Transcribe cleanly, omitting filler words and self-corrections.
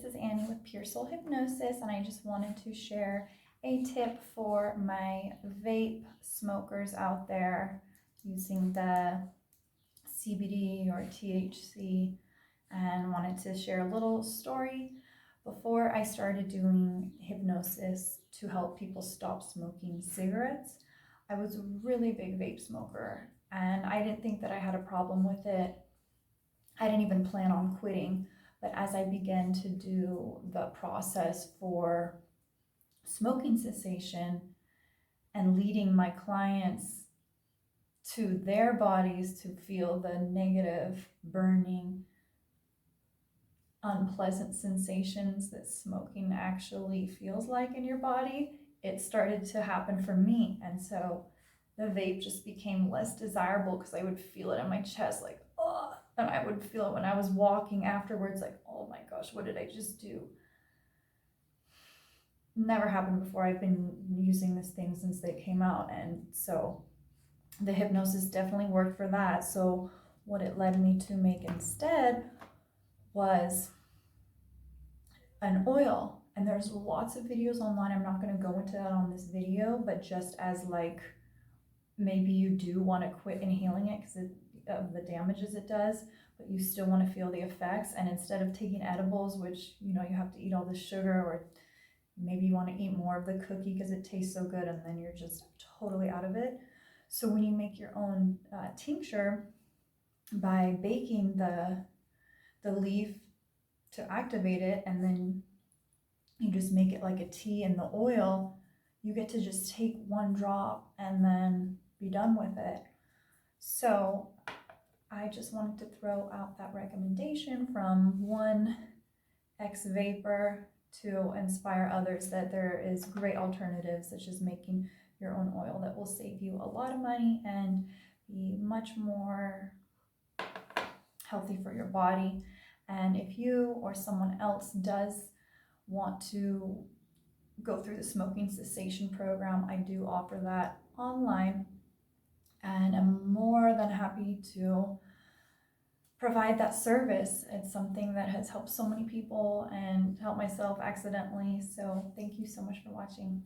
this is Annie with Pure Soul Hypnosis, and I just wanted to share a tip for my vape smokers out there using the CBD or THC, and wanted to share a little story. Before I started doing hypnosis to help people stop smoking cigarettes, I was a really big vape smoker, and I didn't think that I had a problem with it. I didn't even plan on quitting. But as I began to do the process for smoking cessation and leading my clients to their bodies to feel the negative, burning, unpleasant sensations that smoking actually feels like in your body, it started to happen for me. And so the vape just became less desirable because I would feel it in my chest, like, oh, and I would feel it when I was walking afterwards, like, oh my gosh, what did I just do? Never happened before. I've been using this thing since they came out, and so the hypnosis definitely worked for that. So what it led me to make instead was an oil, and there's lots of videos online. I'm not going to go into that on this video, but just as like, maybe you do want to quit inhaling it because of the damages it does, but you still want to feel the effects. And instead of taking edibles, which you have to eat all the sugar, or maybe you want to eat more of the cookie because it tastes so good and then you're just totally out of it. So when you make your own tincture by baking the leaf to activate it, and then you just make it like a tea in the oil, you get to just take one drop and then be done with it. So I just wanted to throw out that recommendation from one ex-vapor to inspire others that there is great alternatives, such as making your own oil that will save you a lot of money and be much more healthy for your body. And if you or someone else does want to go through the smoking cessation program, I do offer that online, and I'm more than happy to provide that service. It's something that has helped so many people and helped myself accidentally. So thank you so much for watching.